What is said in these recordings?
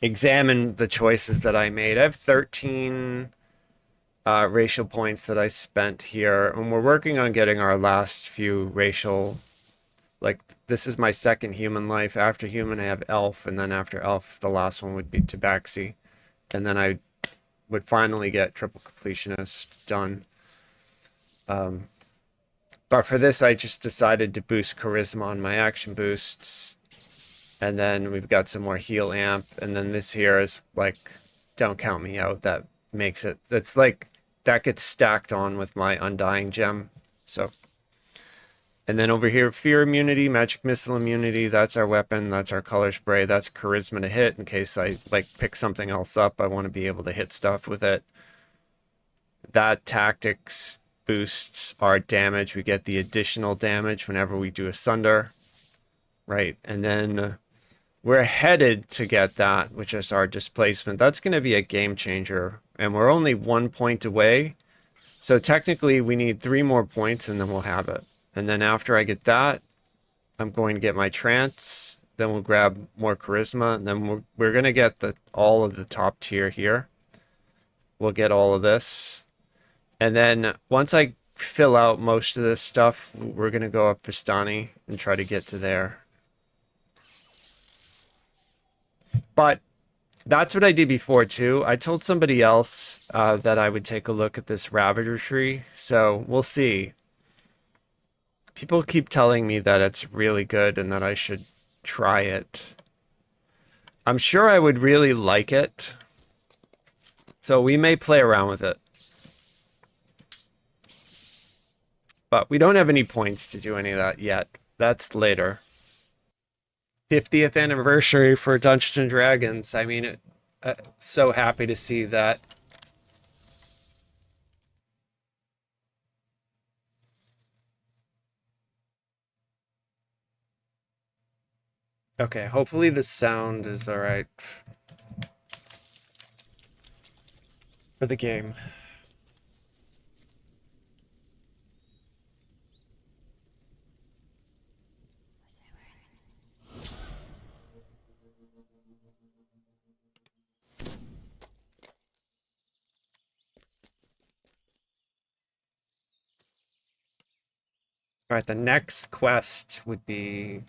examine the choices that I made. I have 13 racial points that I spent here, and we're working on getting our last few racial. Like, this is my second human life. After human, I have elf, and then after elf, the last one would be tabaxi. And then I would finally get triple completionist done. But for this, I just decided to boost charisma on my action boosts. And then we've got some more heal amp. And then this here is like, don't count me out. That makes it, that's like, that gets stacked on with my undying gem. So, and then over here, fear immunity, magic missile immunity. That's our weapon. That's our color spray. That's charisma to hit in case I like pick something else up. I want to be able to hit stuff with it. That tactics boosts our damage. We get the additional damage whenever we do a sunder, right? And then we're headed to get that, which is our displacement. That's going to be a game changer, and we're only 1 point away. So technically we need 3 more points and then we'll have it. And then after I get that, I'm going to get my trance. Then we'll grab more charisma, and then we're going to get all of the top tier here. We'll get all of this. And then once I fill out most of this stuff, we're going to go up Vistani and try to get to there. But that's what I did before too. I told somebody else that I would take a look at this Ravager tree. So we'll see. People keep telling me that it's really good and that I should try it. I'm sure I would really like it. So we may play around with it. But we don't have any points to do any of that yet. That's later. 50th anniversary for Dungeons and Dragons. I mean, so happy to see that. Okay, hopefully the sound is all right for the game. All right, the next quest would be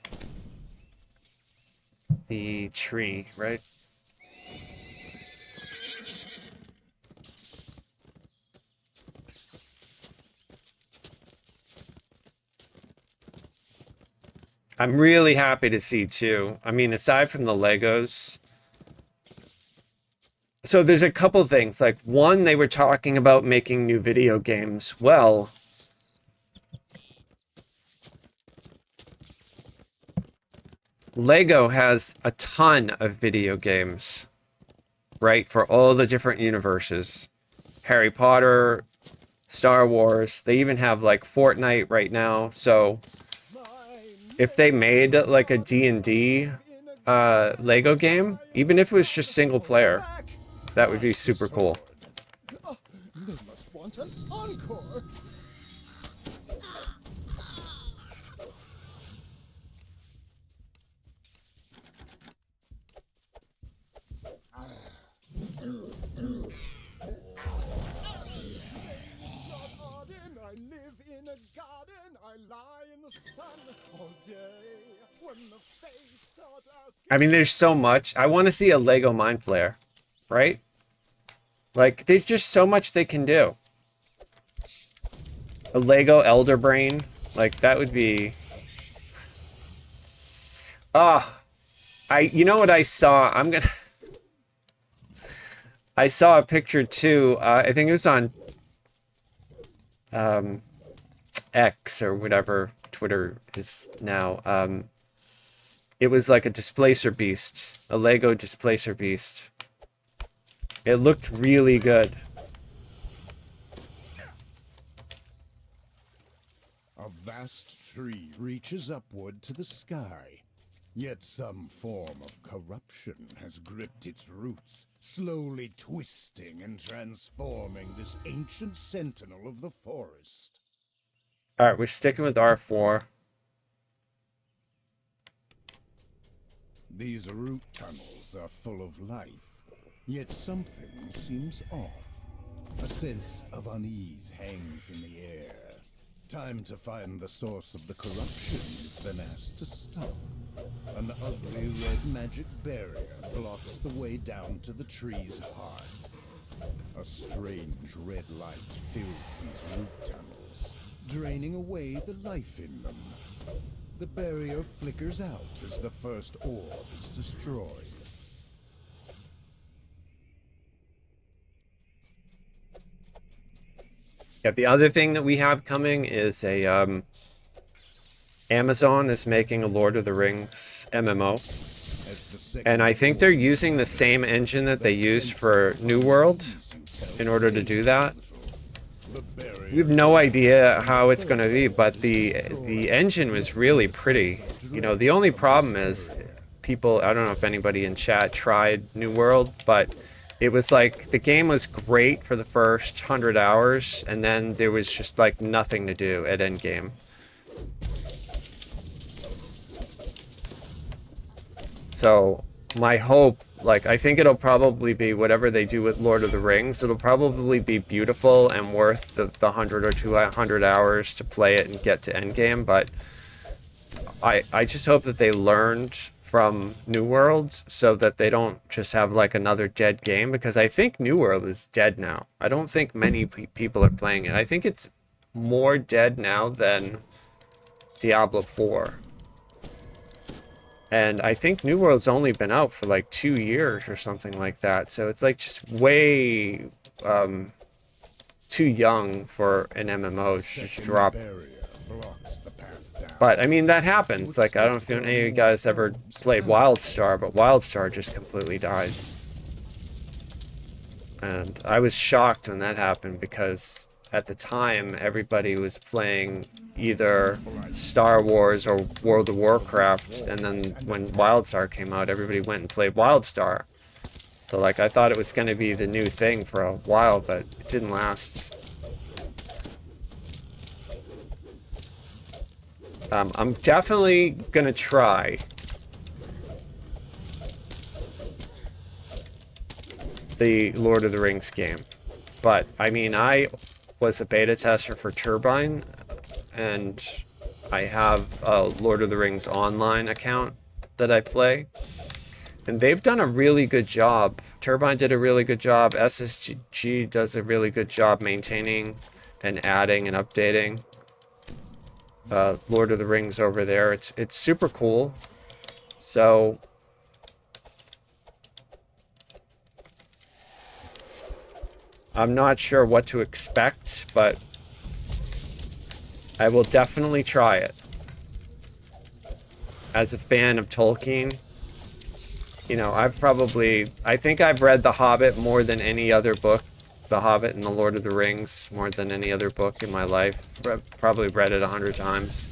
the tree, right? I'm really happy to see too. I mean, aside from the Legos. So there's a couple things. Like, one, they were talking about making new video games. Well, Lego has a ton of video games, right? For all the different universes. Harry Potter, Star Wars. They even have like Fortnite right now. So if they made like a D&D Lego game, even if it was just single player, that would be super cool. They must want an encore. I live in a garden. I lie in the sun all day. When the face start asking, I mean, there's so much. I want to see a Lego Mind Flare, right? Like, there's just so much they can do. A Lego Elder Brain, like, that would be... Ah, you know what I saw? I saw a picture too. I think it was on X or whatever Twitter is now. It was like a displacer beast, a Lego displacer beast. It looked really good. A vast tree reaches upward to the sky. Yet some form of corruption has gripped its roots, slowly twisting and transforming this ancient sentinel of the forest. All right, we're sticking with R4. These root tunnels are full of life, yet something seems off. A sense of unease hangs in the air. Time to find the source of the corruption you've been asked to stop. An ugly red magic barrier blocks the way down to the tree's heart. A strange red light fills these root tunnels, draining away the life in them. The barrier flickers out as the first orb is destroyed. Yeah, the other thing that we have coming is a Amazon is making a Lord of the Rings MMO. And I think they're using the same engine that they used for New World in order to do that. We have no idea how it's going to be, but the engine was really pretty. You know, the only problem is people, I don't know if anybody in chat tried New World, but it was like the game was great for the first 100 hours, and then there was just like nothing to do at endgame. So my hope, like, I think it'll probably be whatever they do with Lord of the Rings. It'll probably be beautiful and worth the 100 or 200 hours to play it and get to endgame. But I just hope that they learned from New World so that they don't just have like another dead game, because I think New World is dead now. I don't think many people are playing it. I think it's more dead now than Diablo 4. And I think New World's only been out for like 2 years or something like that. So it's like just way too young for an MMO to just drop. But I mean, that happens. Like, I don't know if any of you guys ever played WildStar, but WildStar just completely died. And I was shocked when that happened, because at the time everybody was playing either Star Wars or World of Warcraft, and then when WildStar came out, everybody went and played WildStar. So like, I thought it was going to be the new thing for a while, but it didn't last. I'm definitely going to try the Lord of the Rings game. But, I mean, I was a beta tester for Turbine, and I have a Lord of the Rings online account that I play. And they've done a really good job. Turbine did a really good job. SSG does a really good job maintaining and adding and updating Lord of the Rings over there. It's super cool. So I'm not sure what to expect, but I will definitely try it. As a fan of Tolkien, you know, I think I've read The Hobbit more than any other book. The Hobbit and The Lord of the Rings more than any other book in my life. I've probably read it 100 times.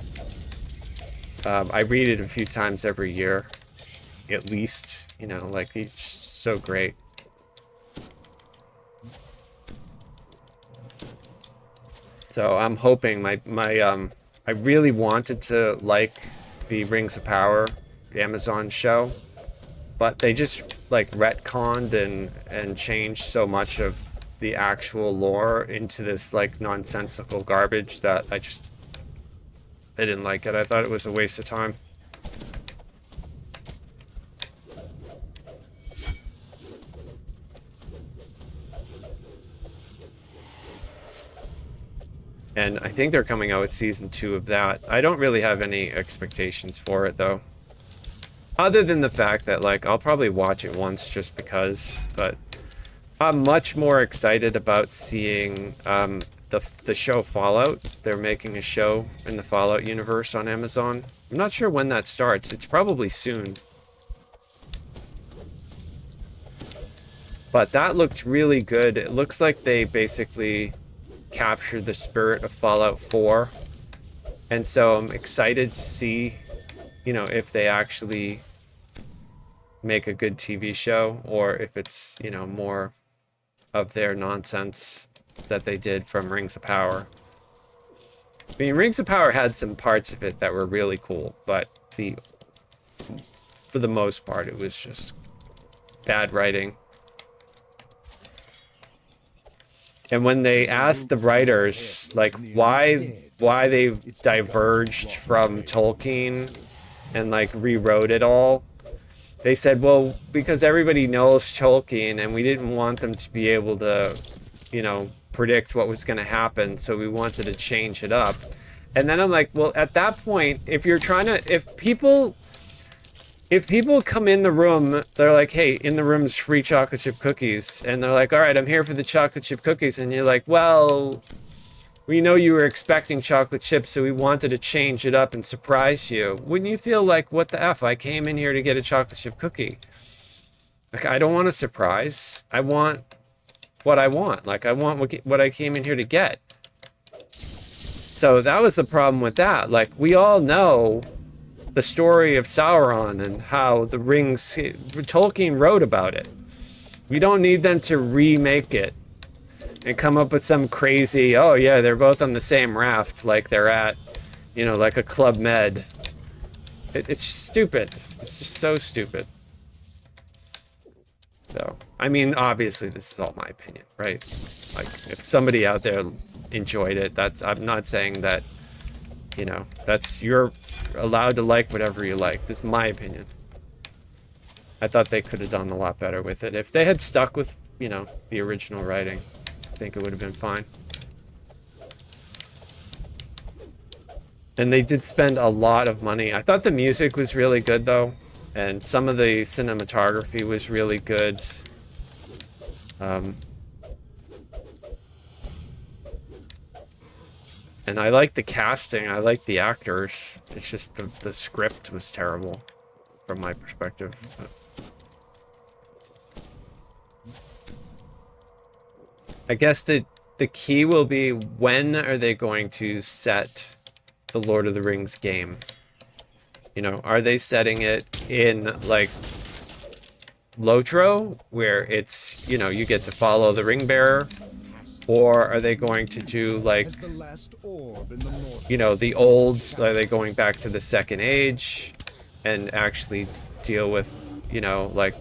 I read it a few times every year, at least. You know, like, it's so great. So I'm hoping I really wanted to like the Rings of Power Amazon show, but they just like retconned and changed so much of the actual lore into this like nonsensical garbage that I didn't like it. I thought it was a waste of time. And I think they're coming out with season 2 of that. I don't really have any expectations for it though, other than the fact that like I'll probably watch it once just because. But I'm much more excited about seeing the show Fallout. They're making a show in the Fallout universe on Amazon. I'm not sure when that starts. It's probably soon. But that looked really good. It looks like they basically captured the spirit of Fallout 4. And so I'm excited to see, you know, if they actually make a good TV show, or if it's, you know, more of their nonsense that they did from Rings of Power. I mean, Rings of Power had some parts of it that were really cool, but the for the most part, it was just bad writing. And when they asked the writers, like, why they diverged from Tolkien and, like, rewrote it all, they said, well, because everybody knows Tolkien and we didn't want them to be able to, you know, predict what was going to happen, so we wanted to change it up. And then I'm like, well, at that point, if you're trying to, if people come in the room, they're like, hey, in the room's free chocolate chip cookies. And they're like, all right, I'm here for the chocolate chip cookies. And you're like, well, we know you were expecting chocolate chips, so we wanted to change it up and surprise you. Wouldn't you feel like, what the F? I came in here to get a chocolate chip cookie. Like, I don't want a surprise. I want what I want. Like, I want what I came in here to get. So that was the problem with that. Like, we all know the story of Sauron and how the rings, Tolkien wrote about it. We don't need them to remake it and come up with some crazy, oh yeah, they're both on the same raft, like they're at, you know, like a Club Med. It's stupid. It's just so stupid. So, I mean, obviously this is all my opinion, right? Like, if somebody out there enjoyed it, I'm not saying that, you know, you're allowed to like whatever you like. This is my opinion. I thought they could have done a lot better with it. If they had stuck with, you know, the original writing, I think it would have been fine. And they did spend a lot of money. I thought the music was really good, though. And some of the cinematography was really good. And I like the casting. I like the actors. It's just the script was terrible from my perspective. I guess the key will be, when are they going to set the Lord of the Rings game? You know, are they setting it in, like, Lotro, where it's, you know, you get to follow the ring bearer? Or are they going to do, like, you know, the old, are they going back to the Second Age and actually deal with, you know, like,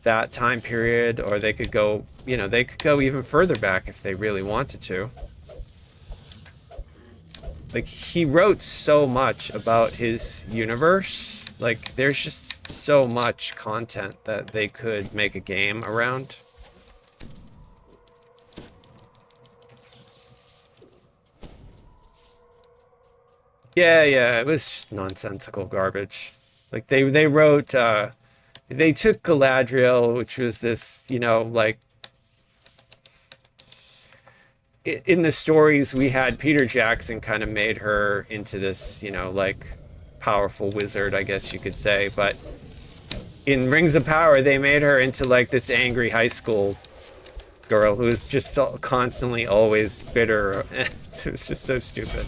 that time period? Or they could go, you know, they could go even further back if they really wanted to. Like, he wrote so much about his universe. Like, there's just so much content that they could make a game around. Yeah, it was just nonsensical garbage. Like, they wrote, they took Galadriel, which was this, you know, like, in the stories we had, Peter Jackson kind of made her into this, you know, like, powerful wizard, I guess you could say. But in Rings of Power, they made her into, like, this angry high school girl who was just constantly always bitter. It was just so stupid.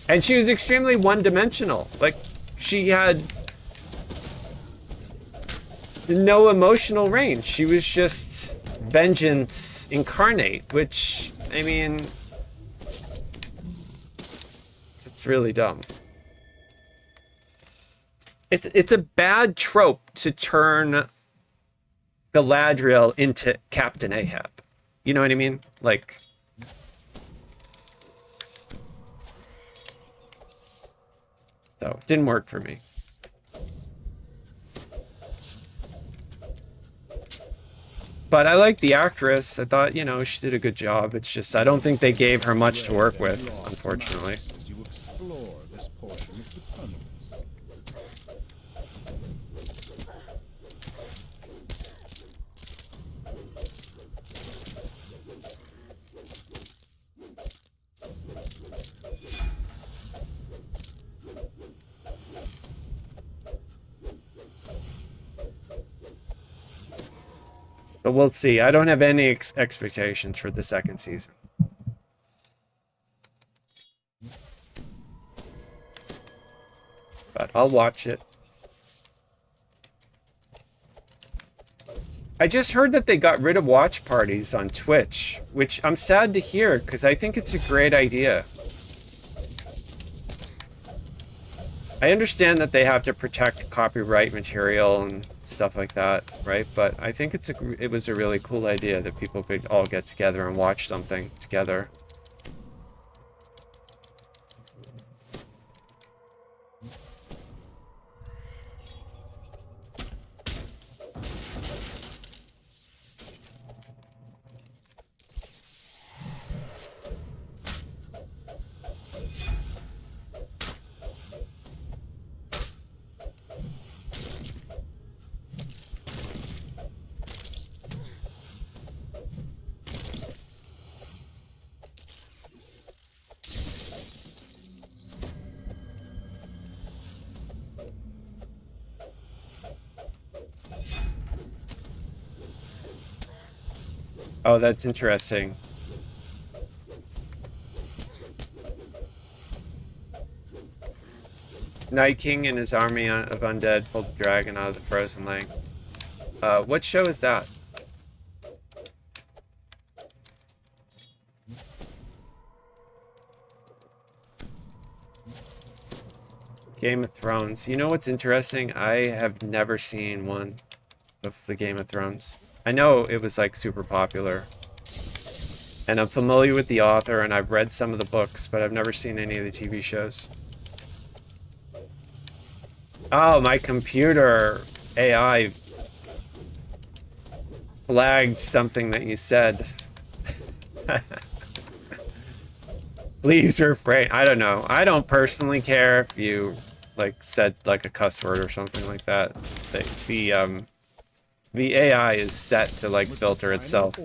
And she was extremely one-dimensional. Like, she had no emotional range. She was just vengeance incarnate, which, I mean, it's really dumb. It's a bad trope to turn Galadriel into Captain Ahab. You know what I mean? Like, so it didn't work for me. But I like the actress. I thought, you know, she did a good job. It's just, I don't think they gave her much to work with, unfortunately. As you explore this portion of the tunnels. But we'll see. I don't have any expectations for the second season. But I'll watch it. I just heard that they got rid of watch parties on Twitch, which I'm sad to hear because I think it's a great idea. I understand that they have to protect copyright material and stuff like that, right? But I think it was a really cool idea that people could all get together and watch something together. Oh, that's interesting. Night King and his army of undead pulled the dragon out of the frozen lake. What show is that? Game of Thrones. You know what's interesting? I have never seen one of the Game of Thrones. I know it was like super popular. And I'm familiar with the author and I've read some of the books, but I've never seen any of the TV shows. Oh, my computer AI flagged something that you said. Please refrain. I don't know. I don't personally care if you like said like a cuss word or something like that. The AI is set to like filter itself.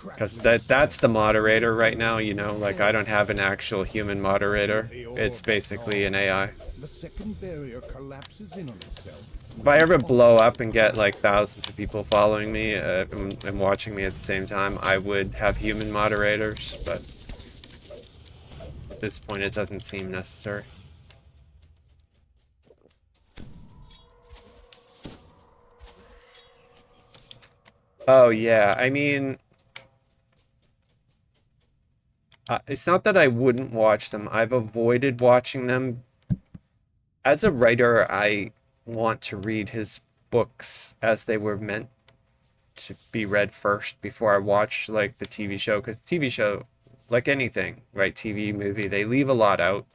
Because that's the moderator right now, you know, like I don't have an actual human moderator. It's basically an AI. The second barrier collapses in on itself. If I ever blow up and get like thousands of people following me and watching me at the same time, I would have human moderators, but at this point it doesn't seem necessary. Oh yeah, I mean, it's not that I wouldn't watch them. I've avoided watching them. As a writer, I want to read his books as they were meant to be read first before I watch like the TV show, because TV show, like anything, right? TV, movie, they leave a lot out.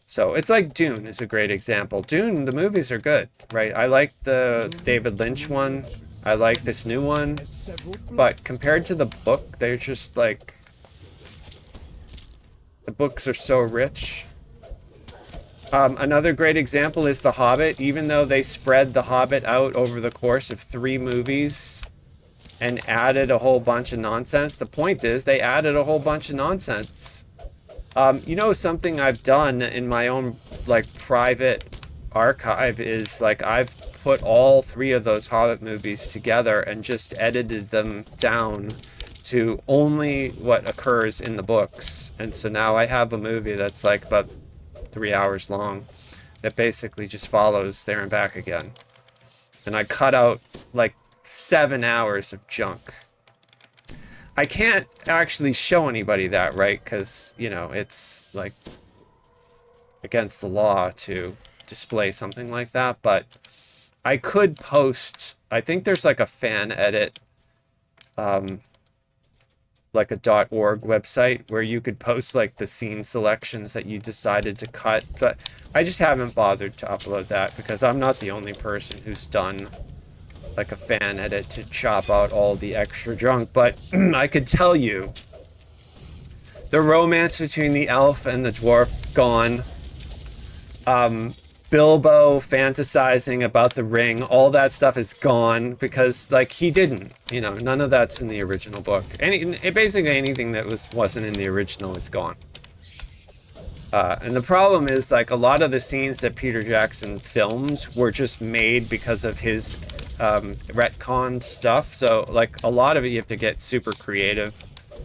So it's like Dune is a great example. Dune, the movies are good, right? I like the David Lynch one. I like this new one. But compared to the book, they're just like, the books are so rich. Another great example is The Hobbit. Even though they spread The Hobbit out over the course of 3 movies and added a whole bunch of nonsense, the point is they added a whole bunch of nonsense. You know, something I've done in my own like private archive is like I've put all 3 of those Hobbit movies together and just edited them down to only what occurs in the books. And so now I have a movie that's like about 3 hours long that basically just follows there and back again. And I cut out like 7 hours of junk. I can't actually show anybody that, right? Because, you know, it's like against the law to display something like that. But I could post, I think there's like a fan edit, like a .org website where you could post like the scene selections that you decided to cut, but I just haven't bothered to upload that because I'm not the only person who's done like a fan edit to chop out all the extra junk. But I could tell you the romance between the elf and the dwarf, gone. Bilbo fantasizing about the ring, all that stuff is gone because like he didn't, you know, none of that's in the original book. Basically anything that wasn't in the original is gone. And the problem is like a lot of the scenes that Peter Jackson filmed were just made because of his retcon stuff. So like a lot of it you have to get super creative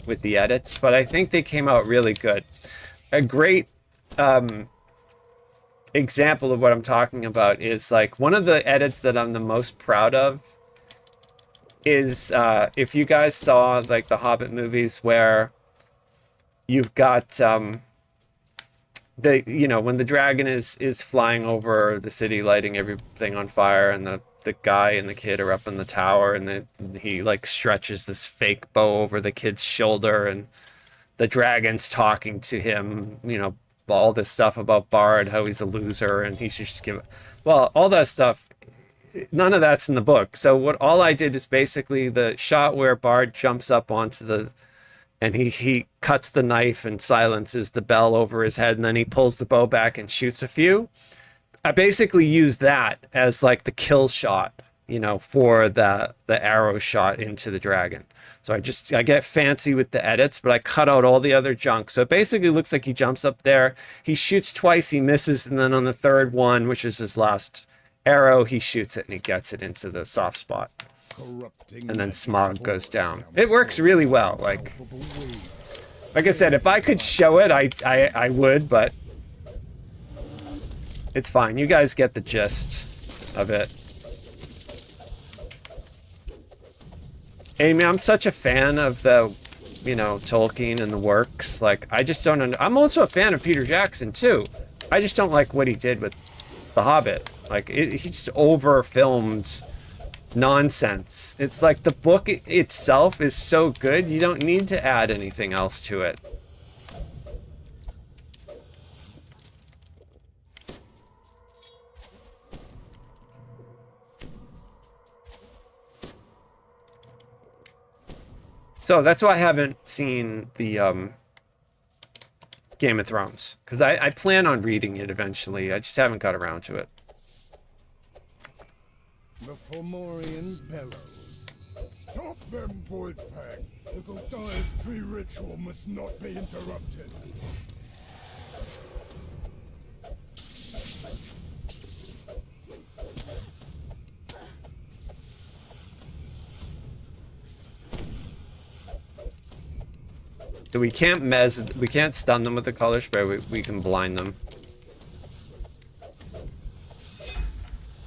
with the edits, but I think they came out really good. A great example of what I'm talking about is like one of the edits that I'm the most proud of is if you guys saw like the Hobbit movies where you've got you know, when the dragon is flying over the city, lighting everything on fire, and the guy and the kid are up in the tower, and then he like stretches this fake bow over the kid's shoulder, and the dragon's talking to him, you know, all this stuff about Bard, how he's a loser and he should just give it. Well, all that stuff, none of that's in the book. So what all I did is basically the shot where Bard jumps up onto the, and he cuts the knife and silences the bell over his head, and then he pulls the bow back and shoots a few. I basically used that as like the kill shot, you know, for the arrow shot into the dragon. So I get fancy with the edits, but I cut out all the other junk. So it basically looks like he jumps up there, he shoots twice, he misses, and then on the third one, which is his last arrow, he shoots it and he gets it into the soft spot. And then Smog goes down. It works really well. Like I said, if I could show it, I would, but it's fine. You guys get the gist of it. I mean, I'm such a fan of the, you know, Tolkien and the works. Like, I just don't. I'm also a fan of Peter Jackson too. I just don't like what he did with The Hobbit. Like, he just over-filmed nonsense. It's like the book itself is so good, you don't need to add anything else to it. So that's why I haven't seen the Game of Thrones, because I plan on reading it eventually. I just haven't got around to it. The Fomorian bellows. Stop them, Voidfang! The Godia's tree ritual must not be interrupted. So we can't stun them with the color spray, we can blind them.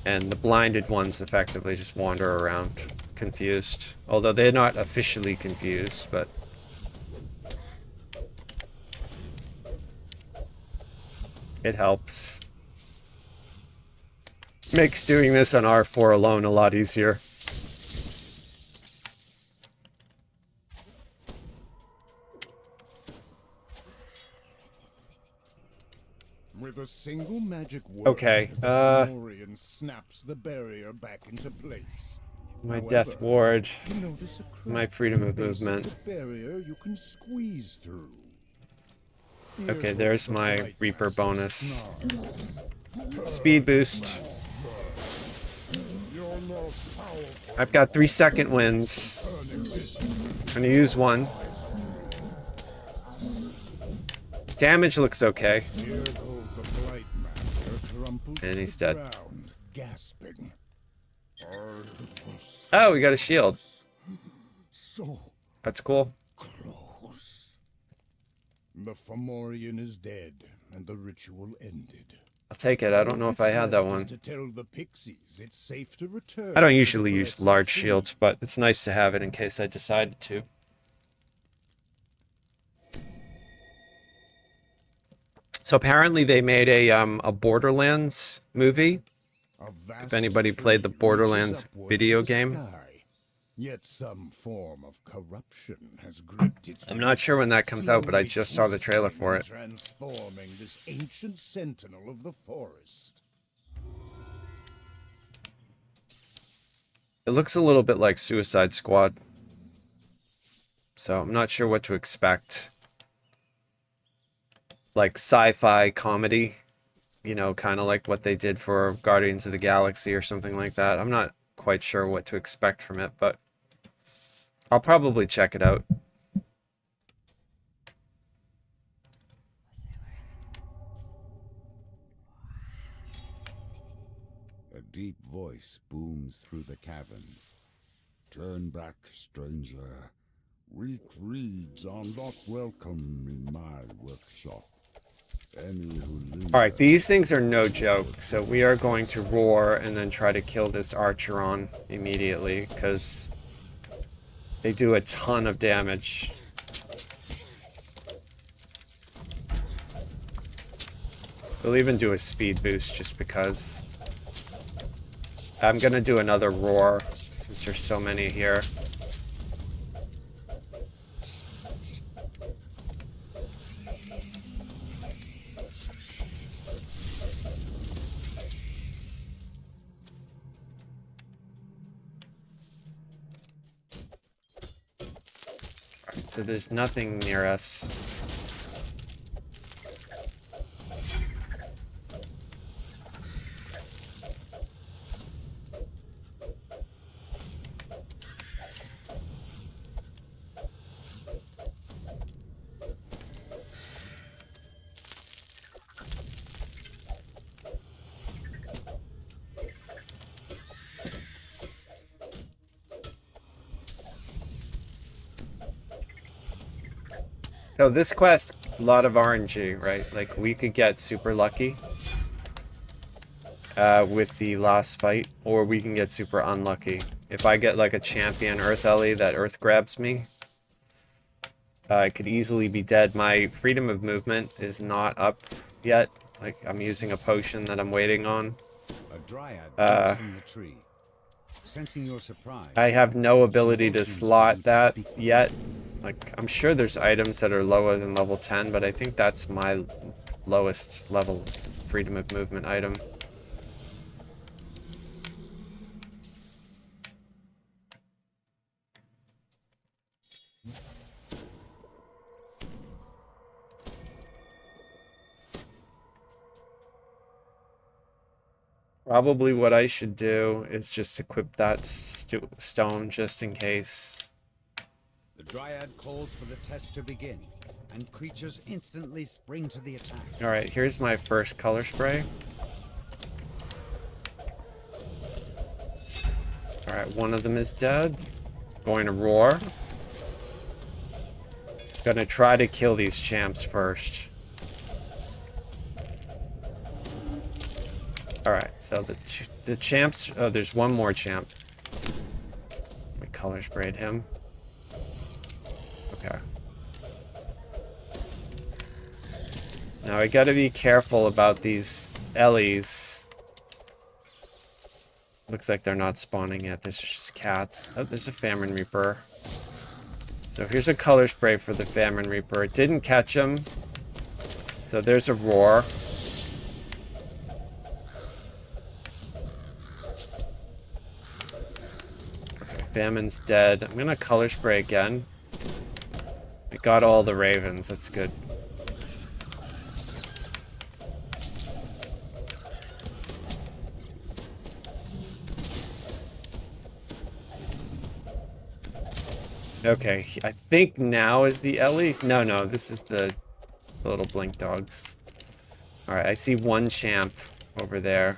And the blinded ones effectively just wander around confused. Although they're not officially confused, but... it helps. Makes doing this on R4 alone a lot easier. With a single magic word, Okay, Fomorian snaps the barrier back into place. my However, death ward, you notice a crack my freedom of at the base movement. the barrier you can squeeze through. Okay, Here's there's what the my Blight Reaper Master bonus. snarls. Speed boost. You're more powerful I've got 3-second wins. turning this. I'm gonna use one. Damage looks okay. Here goes the Blight Master crumpled And to he's the dead. ground, gasping. Oh, we got a shield. So That's cool. close. The Fomorian is dead, and the ritual ended. I'll take it. I don't know if I had that one. To tell the pixies it's safe to return I don't to usually the use Blessed large Tree. shields, but it's nice to have it in case I decided to. So apparently they made a Borderlands movie. A vast If anybody tree played the reaches Borderlands upward video to the game. sky. Yet some form of corruption has gripped its I'm not sure when that comes out, but I just saw the trailer for it. Transforming this ancient sentinel of the forest. It looks a little bit like Suicide Squad. So I'm not sure what to expect. Like sci-fi comedy, you know, kind of like what they did for Guardians of the Galaxy or something like that. I'm not quite sure what to expect from it, but I'll probably check it out. A deep voice booms through the cavern. Turn back, stranger. Weak reeds are not welcome in my workshop. Any who linger... Alright, these things are no joke, so we are going to roar and then try to kill this Archeron immediately, because they do a ton of damage. We'll even do a speed boost just because. I'm gonna do another roar since there's so many here. Alright, so there's nothing near us. So this quest, a lot of RNG, right? Like, we could get super lucky with the last fight, or we can get super unlucky. If I get, like, a champion Earth Ellie that Earth grabs me, I could easily be dead. My freedom of movement is not up yet. Like, I'm using a potion that I'm waiting on. A dryad comes from the tree. Sensing your surprise, I have no ability to slot that yet. Like, I'm sure there's items that are lower than level 10, but I think that's my lowest level freedom of movement item. Probably what I should do is just equip that stone just in case. the dryad calls for the test to begin, and creatures instantly spring to the attack. Alright, here's my first color spray. Alright, one of them is dead. Going to roar. Gonna try to kill these champs first. Alright, so the champs... Oh, there's one more champ. We color sprayed him. Okay. Now I gotta be careful about these Ellies. Looks like they're not spawning yet. This is just cats. Oh, there's a Famine Reaper. So here's a color spray for the Famine Reaper. It didn't catch him. So there's a roar. Okay, Famine's dead. I'm gonna color spray again. I got all the ravens. That's good. Okay, I think now is the Ellie. No, this is the little blink dogs. Alright, I see one champ over there.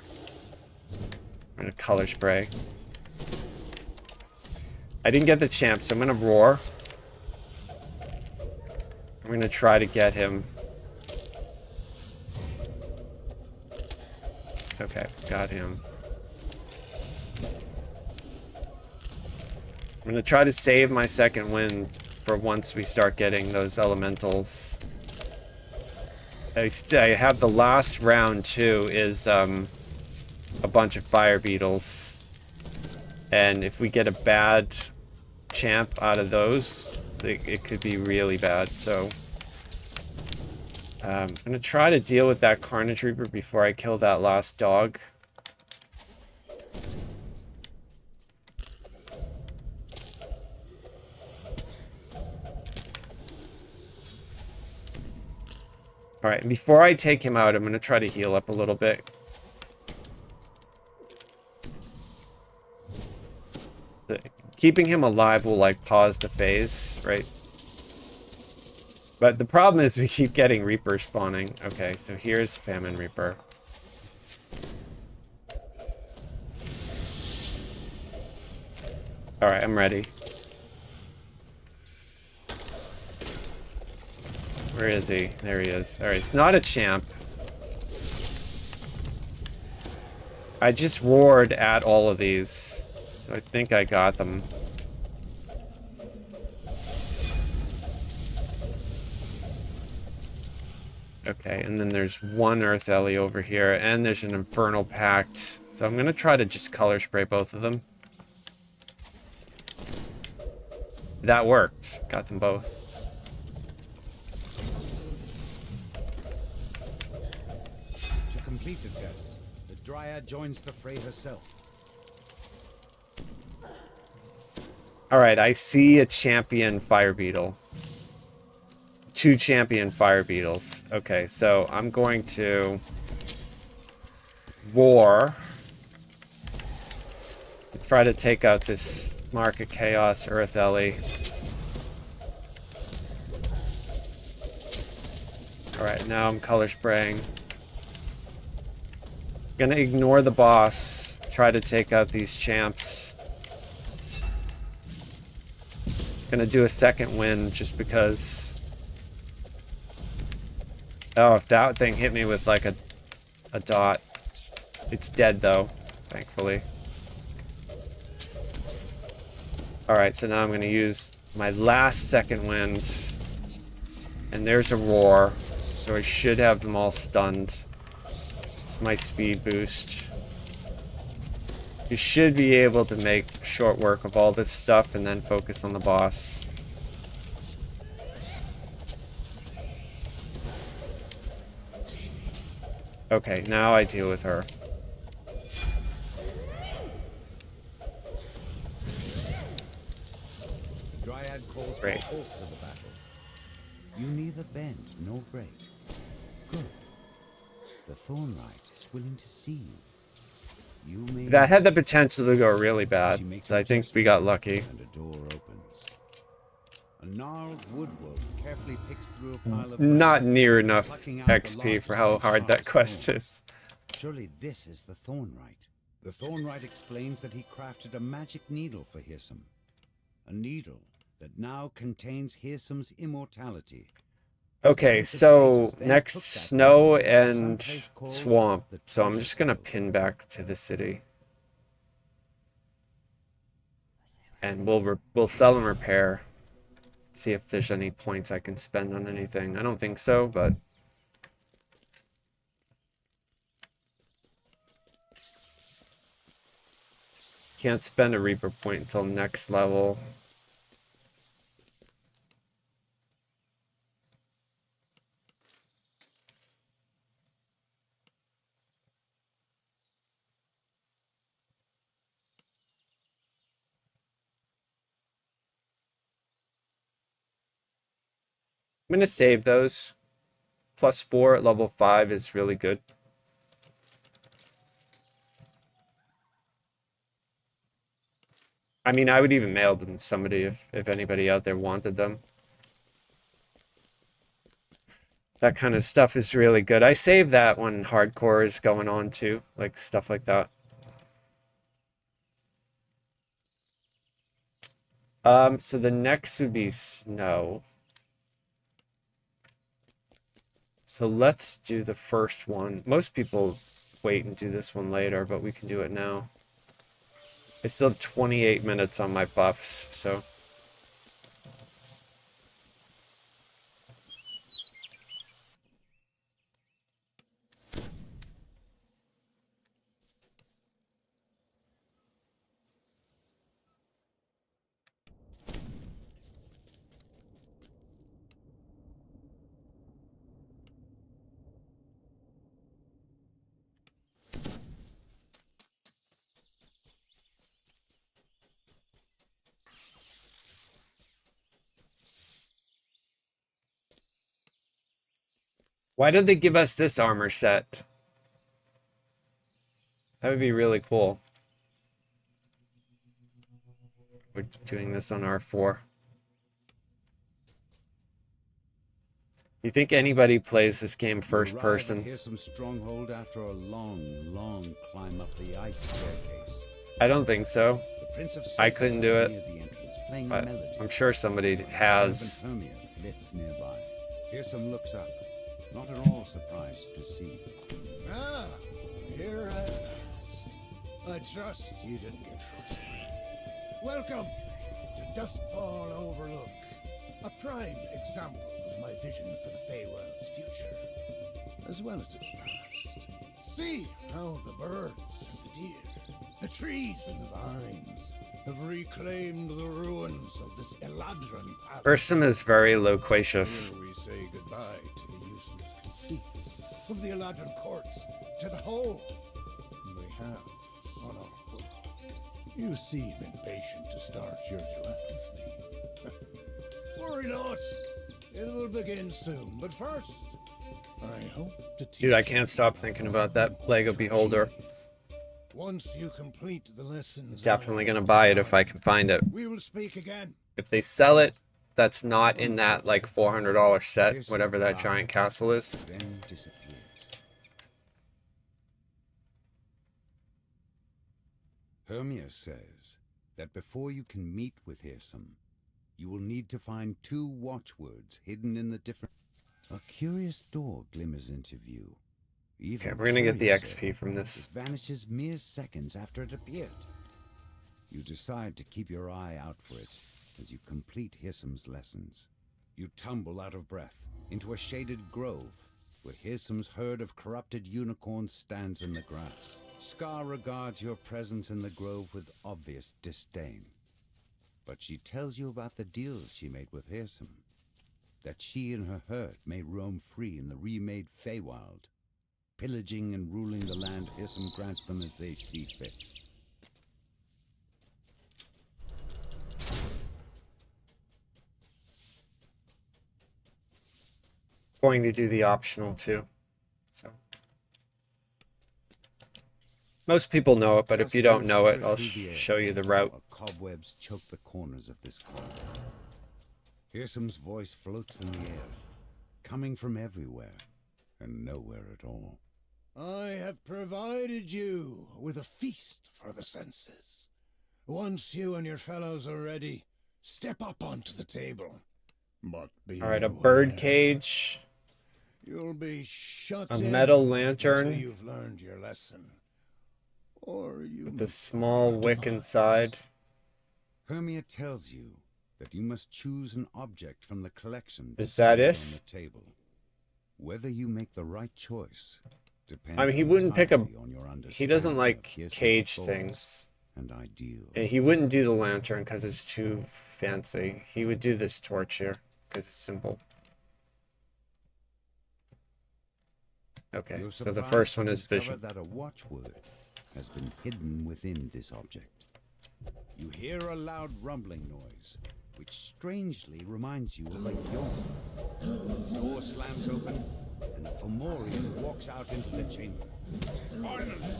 I'm gonna color spray. I didn't get the champ, so I'm gonna roar. I'm gonna try to get him. Okay, got him. I'm gonna try to save my second wind for once we start getting those elementals. I have the last round too is a bunch of fire beetles, and if we get a bad champ out of those, it could be really bad. So I'm gonna try to deal with that Carnage Reaper before I kill that last dog. Alright, and before I take him out, I'm going to try to heal up a little bit. Keeping him alive will, like, pause the phase, right? But the problem is we keep getting Reaper spawning. Okay, so here's Famine Reaper. Alright, I'm ready. Where is he? There he is. Alright, it's not a champ. I just roared at all of these, so I think I got them. Okay, and then there's one Earth Ellie over here, and there's an Infernal Pact. So I'm gonna try to just color spray both of them. That worked. Got them both. To complete the test, the Dryad joins the fray herself. Alright, I see a champion fire beetle. 2 champion fire beetles. Okay, so I'm going to roar. Try to take out this Mark of Chaos Earth Ellie. Alright, now I'm color spraying. Gonna ignore the boss. Try to take out these champs. Gonna do a second wind just because. Oh, if that thing hit me with like a dot. It's dead though, thankfully. Alright, so now I'm gonna use my last second wind. And there's a roar. So I should have them all stunned. It's my speed boost. You should be able to make short work of all this stuff and then focus on the boss. Okay, now I deal with her. The Dryad calls Great. for halt to the battle. You neither bend nor break. Good. The Thornlight is willing to see you. You may. That had the potential to go really She bad, makes so a I think gesture we got lucky. And a door opens. A gnarled woodwolf carefully picks through a pile of Not branches, near enough plucking out the XP for how largest hard that sharp quest stone. is. Surely this is the Thornlight. The Thornlight explains that he crafted a magic needle for Hirsum. A needle that now contains Hirsum's immortality. Okay, so next snow and swamp. So I'm just gonna pin back to the city. And we'll sell and repair. See if there's any points I can spend on anything. I don't think so, but can't spend a Reaper point until next level. I'm gonna save those. +4 at level 5 is really good. I mean, I would even mail them to somebody if anybody out there wanted them. That kind of stuff is really good. I save that when hardcore is going on too, like stuff like that. So the next would be snow. So let's do the first one. Most people wait and do this one later, but we can do it now. I still have 28 minutes on my buffs, so. Why did they give us this armor set? That would be really cool. We're doing this on R4. You think anybody plays this game first person? Here's some stronghold after a long climb up the ice staircase. I don't think so. The Prince of I Cyprus couldn't is do it, near the entrance, playing a but melody. I'm sure somebody has. Servant Hermia flits nearby. Hirsum looks up, not at all surprised to see. Ah, here at last. I trust you didn't get frostbite. Welcome to Duskfall Overlook, a prime example of my vision for the Feyworld's future. as well as its past. See how the birds and the deer, the trees and the vines have reclaimed the ruins of this Eladrin palace. Ursum is very loquacious. Here we say goodbye to the useless conceits of the Eladrin courts, to the whole we have on our hood. You seem impatient to start your duet with me. Worry not, it will begin soon. But first, I hope to teach Dude, I can't stop thinking about that Lego Beholder. Once you complete the lessons, Definitely gonna buy it if I can find it. we will speak again. If they sell it, that's not in that like $400 set, whatever that giant castle is. Then disappears. Hermia says that before you can meet with Hirsum, you will need to find 2 watchwords hidden in the different... A curious door glimmers into view. Even Okay, we're gonna get the curiouser, XP from this. it vanishes mere seconds after it appeared. You decide to keep your eye out for it as you complete Hirsum's lessons. You tumble out of breath into a shaded grove where Hirsum's herd of corrupted unicorns stands in the grass. Scar regards your presence in the grove with obvious disdain. But she tells you about the deals she made with Hirsum, that she and her herd may roam free in the remade Feywild, pillaging and ruling the land Hirsum grants them as they see fit. Going to do the optional too. So most people know it, but if you don't know it, I'll show you the route. While cobwebs choke the corners of this corridor. Hirsum's voice floats in the air, coming from everywhere and nowhere at all. I have provided you with a feast for the senses. Once you and your fellows are ready, step up onto the table. But All right, a bird cage, You'll be shut a in metal lantern until you've learned your lesson. Or you with a small wick inside. Hermia tells you that you must choose an object from the collection Is that displayed it? on the table. Whether you make the right choice depends I mean, he wouldn't pick a... entirely on your He doesn't understanding like of Hirsum's cage thoughts things. and ideals. And he wouldn't do the lantern because it's too fancy. He would do this torch here because it's simple. Okay, You're so the surprised first to one is discover vision. that a watchword has been hidden within this object. You hear a loud rumbling noise, which strangely reminds you of a yawn. The door slams open, and a Fomorian walks out into the chamber. Finally!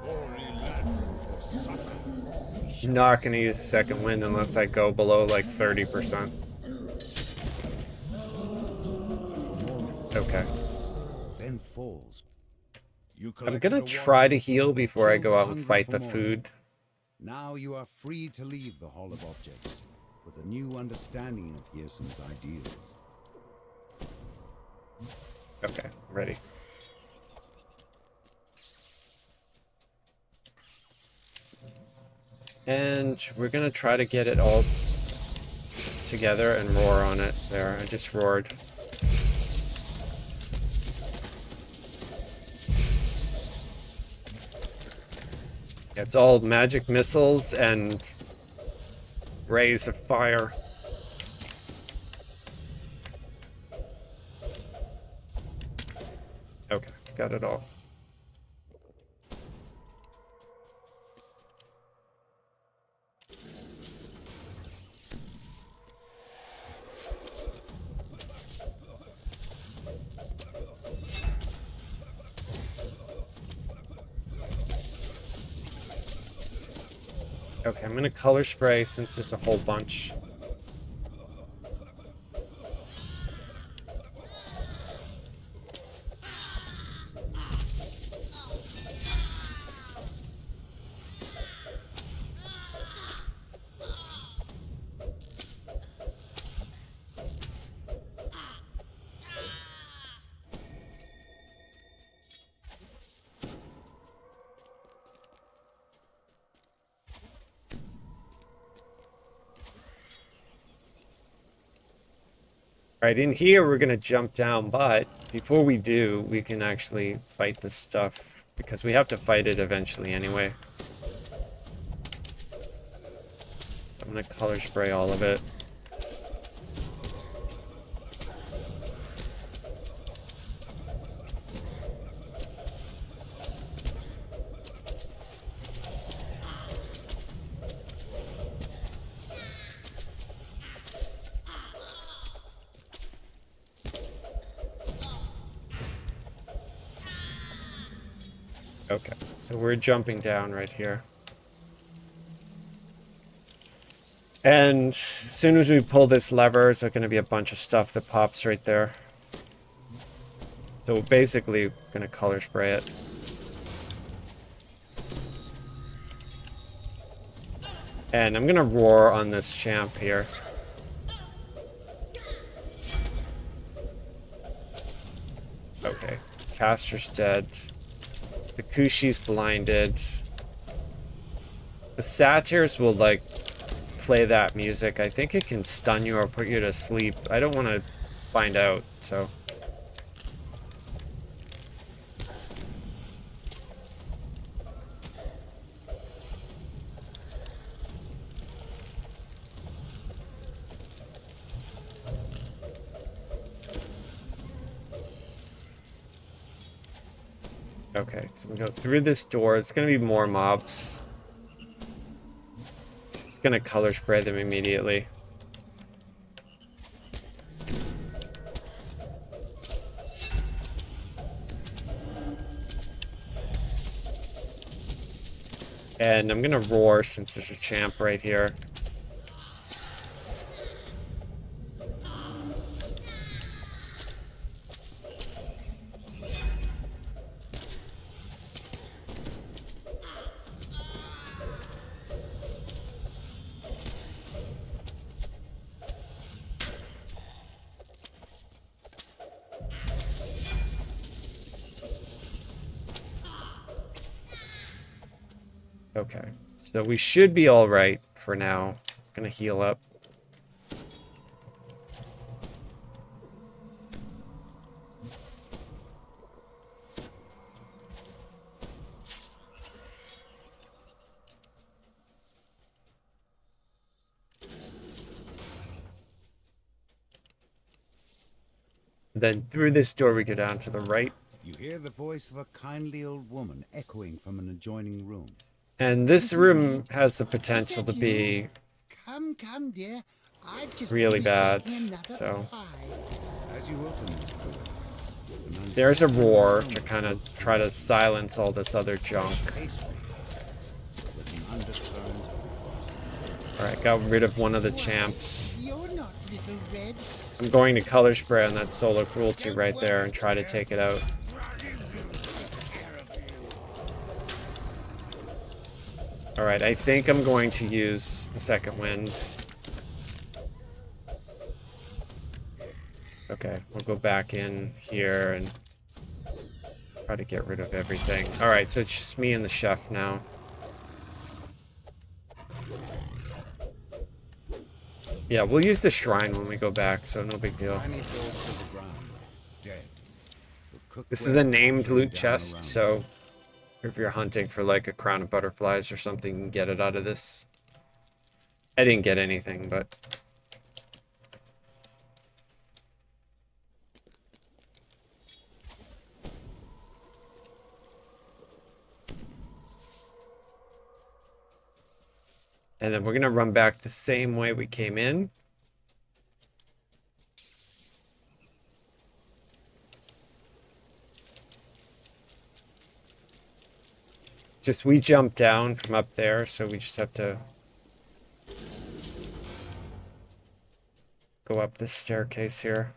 Glory Ladrin for succor. I'm not going to use second wind unless I go below like 30%. Okay. Then falls. You I'm collected going a to try to watchword, heal before I killed go a out and hungry fight the Fomorian. food. Now you are free to leave the Hall of Objects with a new understanding of Hirsum's ideals. Okay, ready. And we're going to try to get it all together and roar on it. There, I just roared. It's all magic missiles and rays of fire. Okay, got it all. Okay, I'm gonna color spray since there's a whole bunch. Right in here, we're gonna jump down, but before we do, we can actually fight this stuff because we have to fight it eventually anyway. So I'm gonna color spray all of it. Okay, so we're jumping down right here. And as soon as we pull this lever, there's going to be a bunch of stuff that pops right there. So we're basically going to color spray it. And I'm going to roar on this champ here. Okay, Caster's dead. The Kushi's blinded. The Satyrs will, like, play that music. I think it can stun you or put you to sleep. I don't want to find out, so... Okay, so we go through this door. It's going to be more mobs. Just going to color spray them immediately. And I'm going to roar since there's a champ right here. Okay, so we should be all right for now. Gonna heal up. Then through this door we go down to the right. You hear the voice of a kindly old woman echoing from an adjoining room. And this room has the potential to be Come, dear. I've just really finished bad, making another so... pie. As you open this door, an There's a roar to kind of try to silence all this other junk. pastry with an undercurrent of Alright, got rid of one of the champs. You're not little red. I'm going to color spray on that solar cruelty right there and try to take it out. Alright, I think I'm going to use a second wind. Okay, we'll go back in here and try to get rid of everything. Alright, so it's just me and the chef now. Yeah, we'll use the shrine when we go back, so no big deal. tiny falls to the ground, dead. The This is a cookware named down loot around chest, it. so if you're hunting for like a crown of butterflies or something, you can get it out of this. I didn't get anything, but... And then we're gonna run back the same way we came in. Just we jumped down from up there, so we just have to go up this staircase here.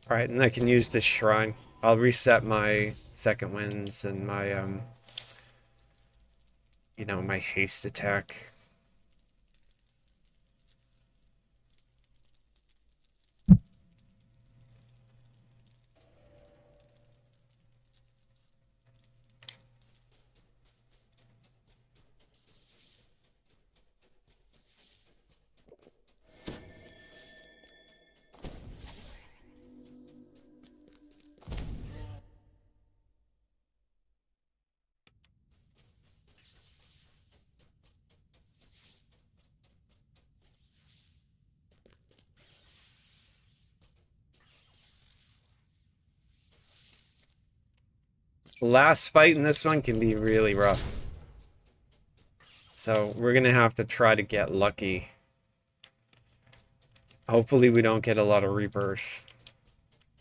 Alright, and I can use this shrine. I'll reset my second winds and my, you know, my haste attack. The last fight in this one can be really rough. So we're gonna have to try to get lucky. Hopefully we don't get a lot of Reapers.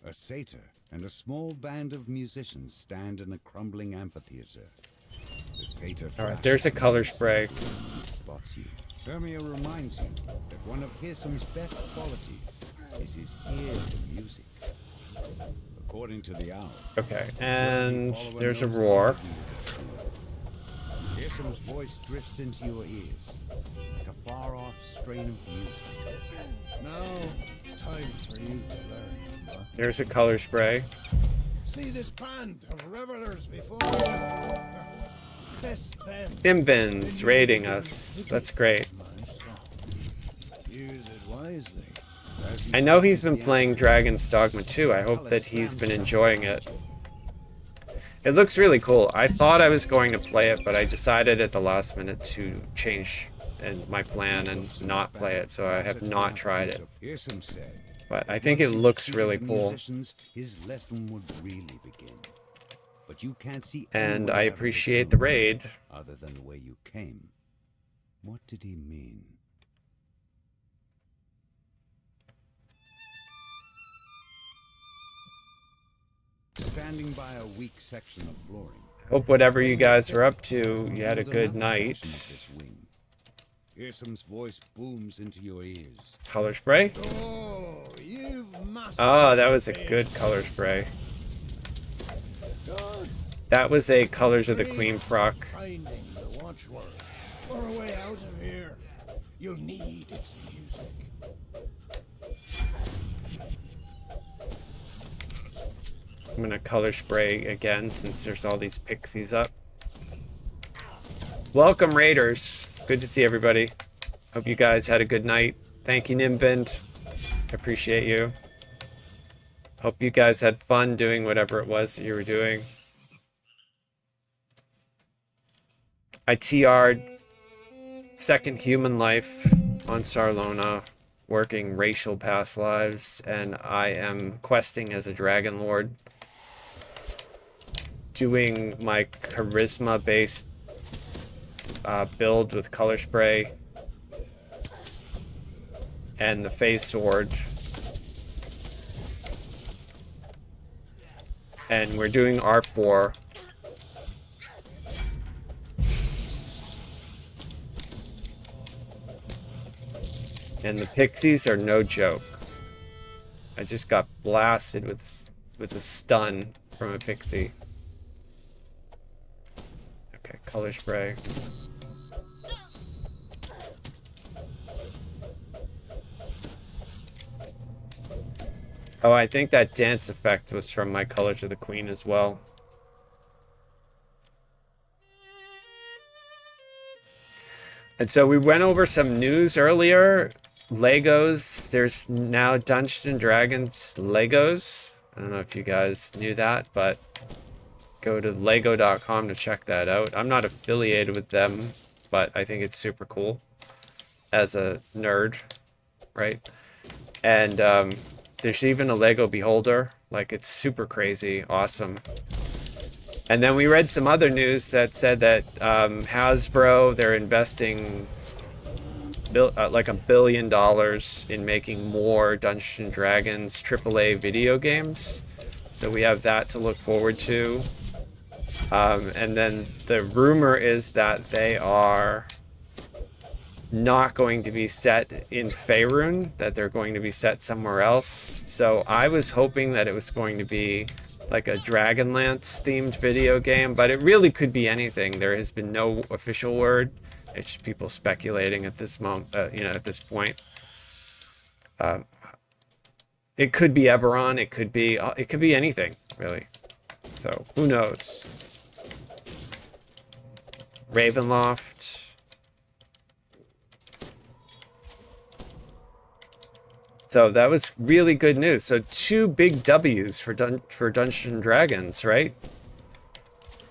A satyr and a small band of musicians stand in a crumbling amphitheater. The satyr Alright, there's a color spray. He spots you. Hermia reminds you that one of Hirsum's best qualities is his ear for music. According to the owl. Okay, and there's a roar. Hirsum's voice drifts into your ears like a far-off strain of music. Now it's time for you to learn. There's a color spray. See this band of revelers before you? Test them. Imvin's raiding us. That's great. Use it wisely. I know he's been playing Dragon's Dogma 2. I hope that he's been enjoying it. It looks really cool. I thought I was going to play it, but I decided at the last minute to change my plan and not play it, so I have not tried it. Hirsum said, But I think it looks really cool. his lesson would really begin. But you can't see And any I way out of appreciate the raid. other than the way you came. What did he mean? Standing by a weak section of flooring. Hope whatever you guys are up to, you had a good night. Hirsum's voice booms into your ears. Color spray? Oh, you've mastered. Oh, that was a good color spray. Good. That was a Colors of the Queen proc. Finding the watchword or a way out of here. You'll need its music. I'm gonna color spray again since there's all these pixies up. Welcome, Raiders. Good to see everybody. Hope you guys had a good night. Thank you, Nimvind. I appreciate you. Hope you guys had fun doing whatever it was that you were doing. I TR'd Second Human Life on Sarlona, working racial past lives, and I am questing as a Dragon Lord, doing my charisma-based build with color spray and the phase sword. And we're doing R4. And the pixies are no joke. I just got blasted with a stun from a pixie. Okay, color spray. Oh, I think that dance effect was from my Colors of the Queen as well. And so we went over some news earlier. Legos. There's now Dungeons and Dragons Legos. I don't know if you guys knew that, but go to lego.com to check that out. I'm not affiliated with them, but I think it's super cool as a nerd, right? And there's even a Lego Beholder. Like, it's super crazy, awesome. And then we read some other news that said that Hasbro, they're investing like $1 billion in making more Dungeons and Dragons AAA video games. So we have that to look forward to. And then the rumor is that they are not going to be set in Faerun, that they're going to be set somewhere else. So I was hoping that it was going to be like a Dragonlance themed video game, but it really could be anything. There has been no official word. It's just people speculating at this moment, at this point. It could be Eberron. It could be anything, really. So who knows? Ravenloft. So that was really good news. So 2 big W's for Dungeons and Dragons, right?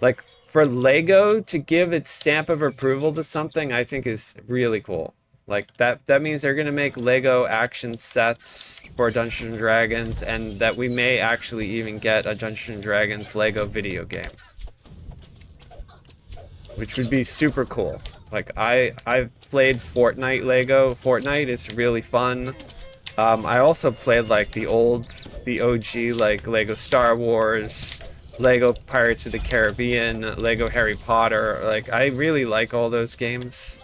Like, for Lego to give its stamp of approval to something, I think is really cool. Like, that means they're gonna make Lego action sets for Dungeons and Dragons, and that we may actually even get a Dungeons and Dragons Lego video game. which would be super cool. Like I've played Fortnite Lego. Fortnite is really fun. I also played like the OG like Lego Star Wars, Lego Pirates of the Caribbean, Lego Harry Potter. Like I really like all those games.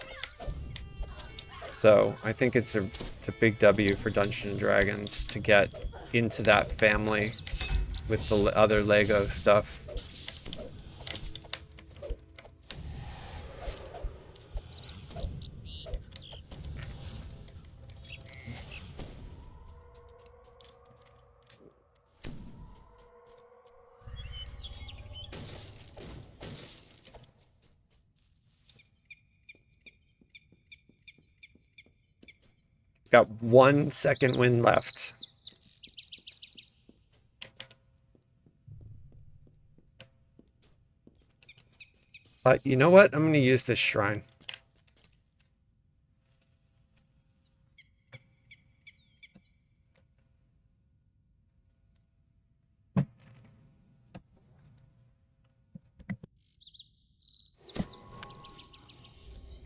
So I think it's a big W for Dungeons and Dragons to get into that family with the other Lego stuff. Got 1 second wind left. You know what? I'm going to use this shrine.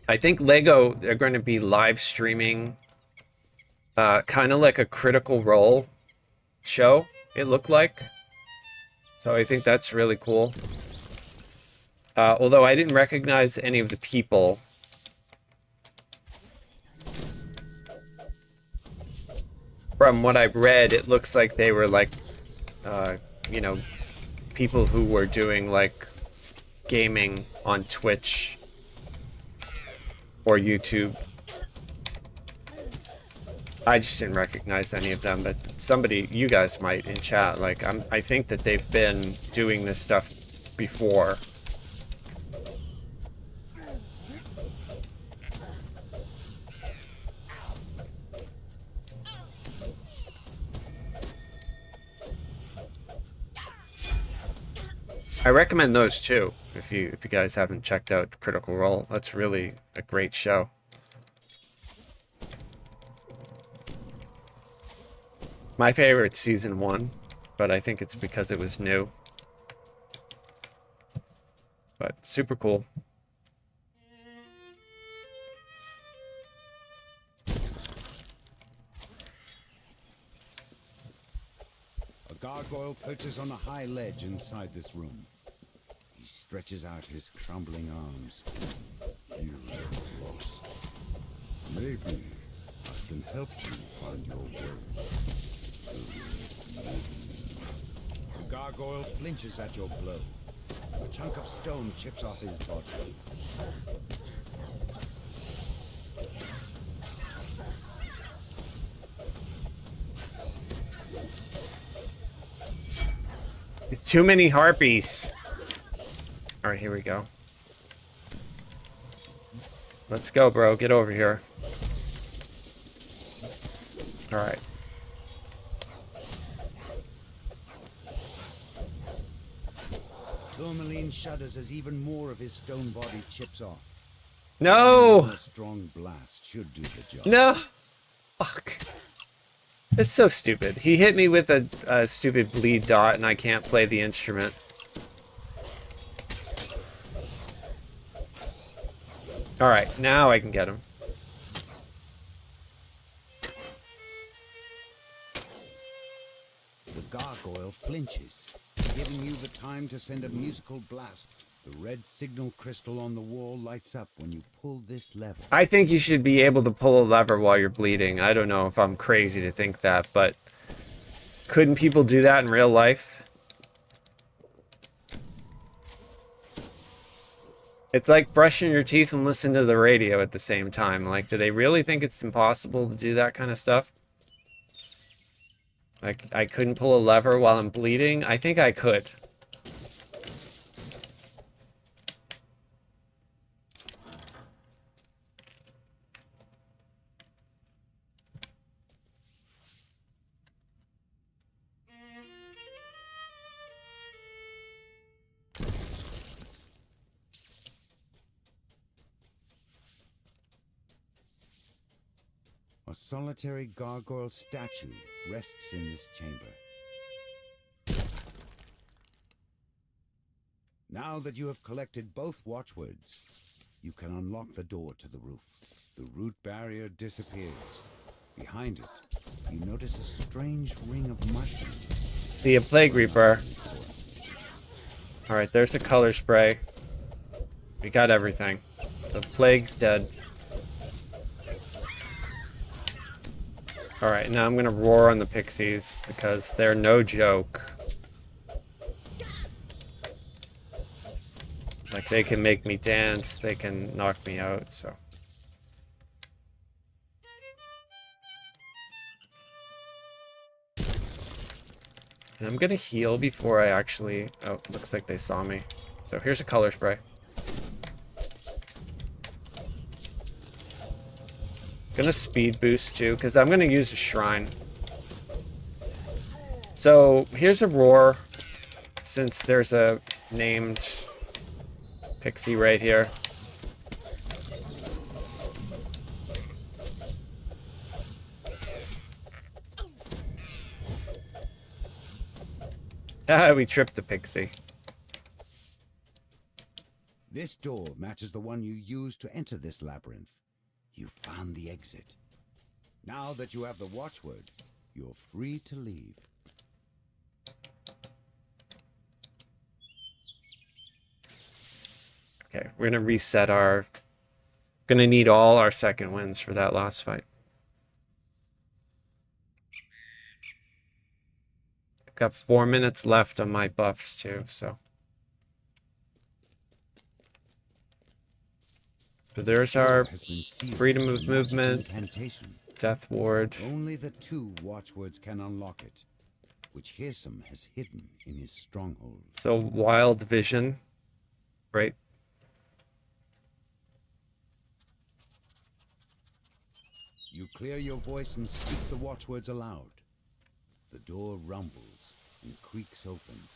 I think Lego, they're going to be live streaming kind of like a Critical Role show, it looked like. So I think that's really cool. Although I didn't recognize any of the people. From what I've read, it looks like they were like, you know, people who were doing like gaming on Twitch or YouTube. I just didn't recognize any of them, but somebody, you guys might in chat. Like, I think that they've been doing this stuff before. I recommend those too. If you guys haven't checked out Critical Role, that's really a great show. My favorite's season 1, but I think it's because it was new. But super cool. A gargoyle perches on a high ledge inside this room. He stretches out his crumbling arms. You are lost. Maybe I can help you find your way. The gargoyle flinches at your blow. A chunk of stone chips off his body. It's too many harpies. All right, here we go. Let's go, bro. Get over here. All right. Tourmaline shudders as even more of his stone body chips off. No! A strong blast should do the job. No! Fuck. It's so stupid. He hit me with a stupid bleed dot and I can't play the instrument. Alright, now I can get him. The gargoyle flinches, giving you the time to send a musical blast. The red signal crystal on the wall lights up when you pull this lever. I think you should be able to pull a lever while you're bleeding. I don't know if I'm crazy to think that, but couldn't people do that in real life? It's like brushing your teeth and listening to the radio at the same time. Like, do they really think it's impossible to do that kind of stuff? Like, I couldn't pull a lever while I'm bleeding? I think I could. A solitary gargoyle statue rests in this chamber. Now that you have collected both watchwords, you can unlock the door to the roof. The root barrier disappears. Behind it, you notice a strange ring of mushrooms. See a Plague Reaper. Alright, there's a color spray. We got everything. So Plague's dead. Alright, now I'm gonna roar on the pixies because they're no joke. Like, they can make me dance, they can knock me out, so. And I'm gonna heal before I actually... Oh, looks like they saw me. So here's a color spray. Gonna speed boost you, because I'm gonna use a shrine. So here's a roar, since there's a named pixie right here. Ah, we tripped the pixie. This door matches the one you used to enter this labyrinth. You found the exit. Now that you have the watchword, you're free to leave. Okay, we're gonna reset our... Gonna need all our second wins for that last fight. I've got 4 minutes left on my buffs too, so... So there's our freedom of movement, death ward. Only the 2 watchwords can unlock it, which Hearsome has hidden in his stronghold. So wild vision, right? You clear your voice and speak the watchwords aloud. The door rumbles and creaks open,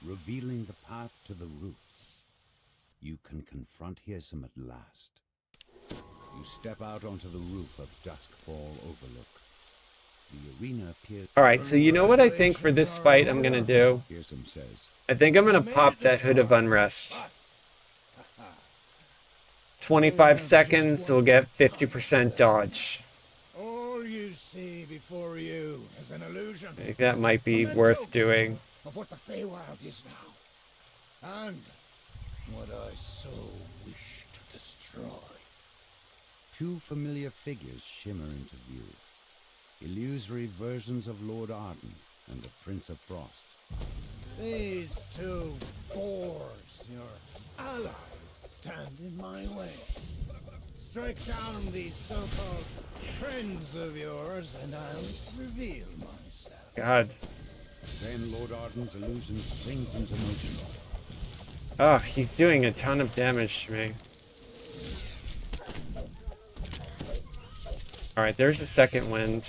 revealing the path to the roof. You can confront Hearsome at last. You step out onto the roof of Duskfall Overlook. The arena appears... Alright, so you know what I think for this fight I'm gonna do? Hearsome says. I think I'm gonna pop that Hood of Unrest. 25 seconds, we'll get 50% dodge. All you see before you is an illusion. I think that might be worth doing. Of what the Feywild is now. And what I so wish to destroy. 2 familiar figures shimmer into view. Illusory versions of Lord Arden and the Prince of Frost. These 2 boars, your allies, stand in my way. Strike down these so-called friends of yours, and I'll reveal myself. God. Then Lord Arden's illusion springs into motion. Oh, he's doing a ton of damage to me. Alright, there's a second wind.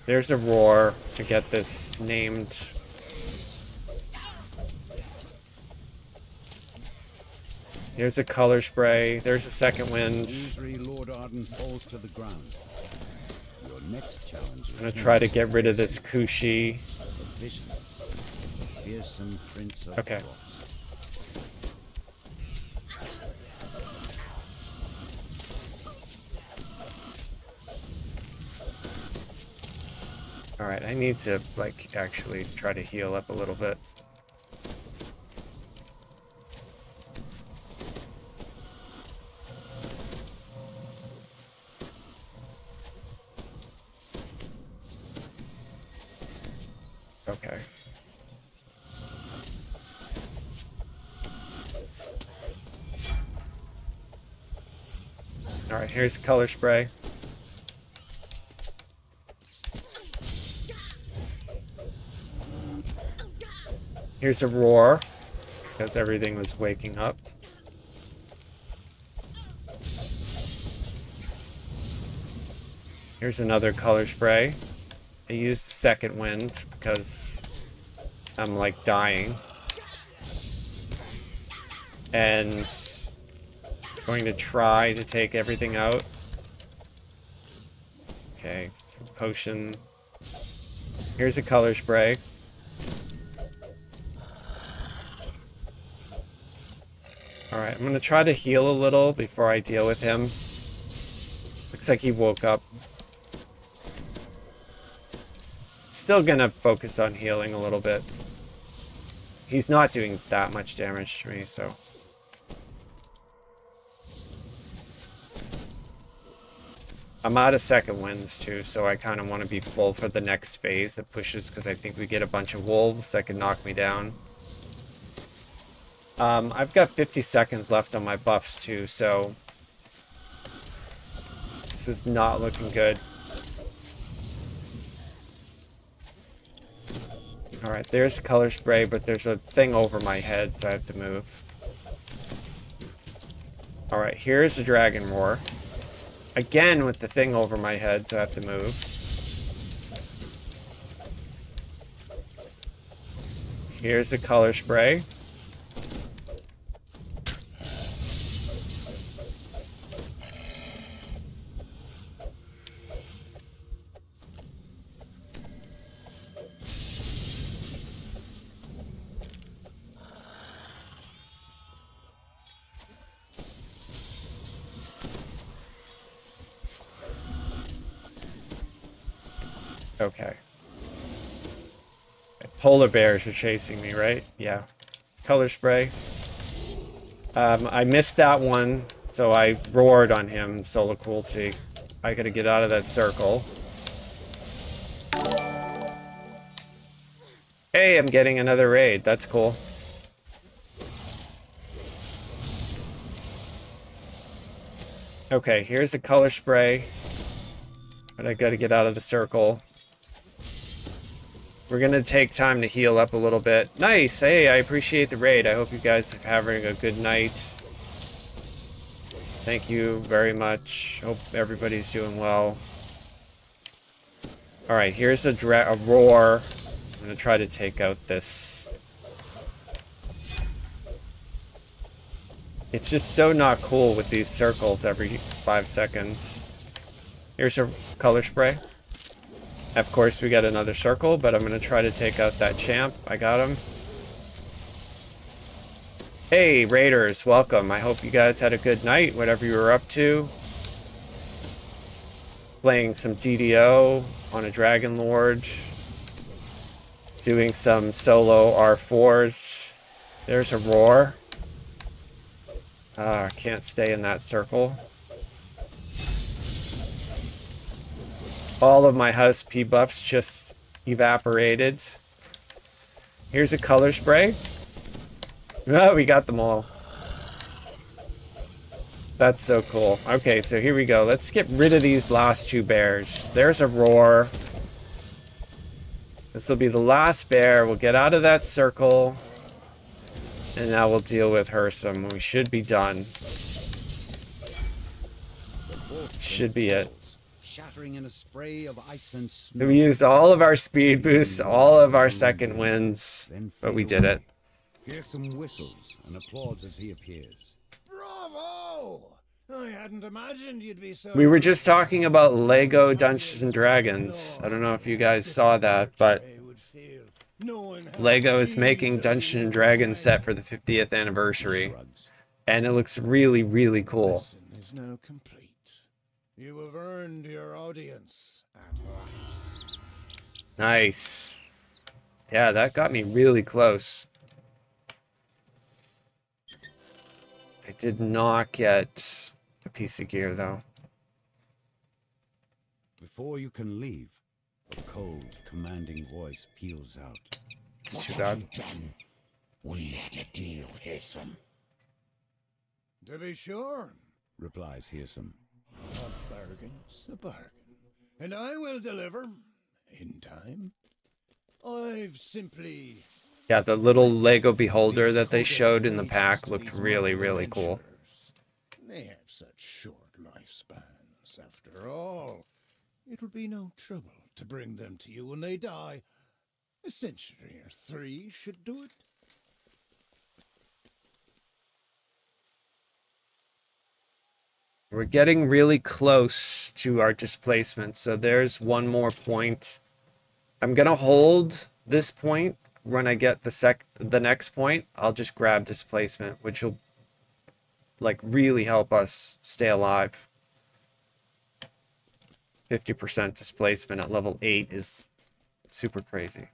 There's a roar to get this named. Here's a color spray. There's a second wind. Illusory Lord Arden falls to the ground. Your next challenge is I'm gonna try to get rid of this Kushi. the vision. The fearsome Prince of Okay. Frost. Alright, I need to, like, actually try to heal up a little bit. Okay. Alright, here's color spray. Here's a roar, because everything was waking up. Here's another color spray. I used the second wind because I'm like dying. And going to try to take everything out. Okay, potion. Here's a color spray. Alright, I'm gonna try to heal a little before I deal with him. Looks like he woke up. Still gonna focus on healing a little bit. He's not doing that much damage to me, so... I'm out of second winds too, so I kind of want to be full for the next phase that pushes, because I think we get a bunch of wolves that can knock me down. I've got 50 seconds left on my buffs too, so this is not looking good. Alright, there's color spray, but there's a thing over my head, so I have to move. Alright, here's a dragon roar. Again with the thing over my head, so I have to move. Here's a color spray. Okay. Polar bears are chasing me, right? Yeah. Color spray. I missed that one, so I roared on him. Solar cruelty. I gotta get out of that circle. Hey, I'm getting another raid. That's cool. Okay, here's a color spray. But I gotta get out of the circle. We're gonna take time to heal up a little bit. Nice! Hey, I appreciate the raid. I hope you guys are having a good night. Thank you very much. Hope everybody's doing well. Alright, here's a roar. I'm gonna try to take out this. It's just so not cool with these circles every 5 seconds. Here's a color spray. Of course, we got another circle, but I'm going to try to take out that champ. I got him. Hey, Raiders, welcome. I hope you guys had a good night, whatever you were up to. Playing some DDO on a Dragon Lord. Doing some solo R4s. There's a roar. I can't stay in that circle. All of my house P buffs just evaporated. Here's a color spray. Oh, we got them all. That's so cool. Okay, so here we go. Let's get rid of these last 2 bears. There's a roar. This will be the last bear. We'll get out of that circle. And now we'll deal with Hursum. We should be done. Should be it. Shattering in a spray of ice and snow. We used all of our speed boosts, all of our second wins, but we did it. Hear some whistles and applause as he appears. Bravo! I hadn't imagined you'd be so... We were just talking about Lego Dungeons and Dragons. I don't know if you guys saw that, but Lego is making Dungeons and Dragons set for the 50th anniversary. And it looks really, really cool. Is now complete. You have earned your audience at last. Nice. Yeah, that got me really close. I did not get a piece of gear, though. Before you can leave, a cold, commanding voice peals out. It's too bad. We had a deal, Hirsum. To be sure, Replies Hirsum. a bargain's a bargain. And I will deliver in time. I've simply... Yeah, the little Lego beholder that they showed in the pack looked really, really cool. They have such short lifespans, after all. It'll be no trouble to bring them to you when they die. A century or 3 should do it. We're getting really close to our displacement, so there's one more point. I'm gonna hold this point. When I get the next point, I'll just grab displacement, which will like really help us stay alive. 50% displacement at level 8 is super crazy.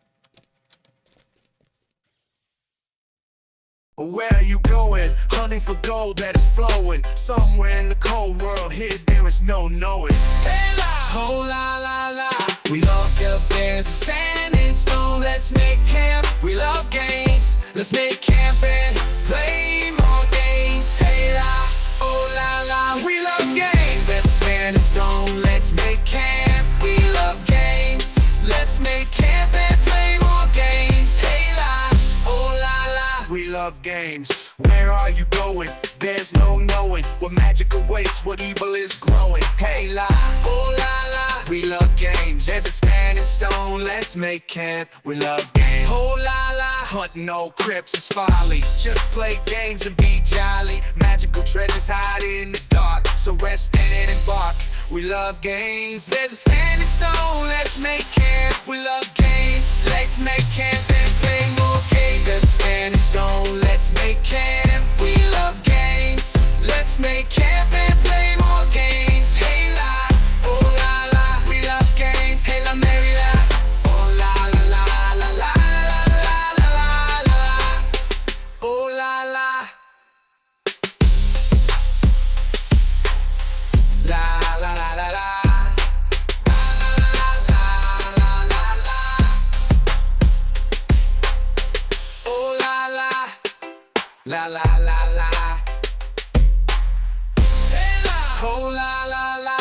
Where are you going? Hunting for gold that is flowing. Somewhere in the cold world, here there is no knowing. Hey la, oh la la la. We love if there's a standing stone. Let's make camp. We love games. Let's make camp and play more games. Hey la, oh la la. We love games. There's a standing stone. Let's make camp. We love games. Let's make camp and play more games. Hey la, oh la la. We love games. Where are you going? There's no knowing what magic awaits, what evil is growing. Hey la, oh la la. We love games. There's a standing stone. Let's make camp. We love games. Oh la la. Hunting old crypts is folly. Just play games and be jolly. Magical treasures hide in the dark, so rest in it and bark. We love games. There's a standing stone. Let's make camp. We love games. Let's make camp and play more games. There's a standing stone. Let's make camp. We love games. Let's make camp and play more games. Hey la, oh la la. We love games. Hey la, Mary la. Oh la la la la la la la la la la. Oh la la. La la la la la. La la la la la. Oh la la. La la la la. Hey la. Oh la la la.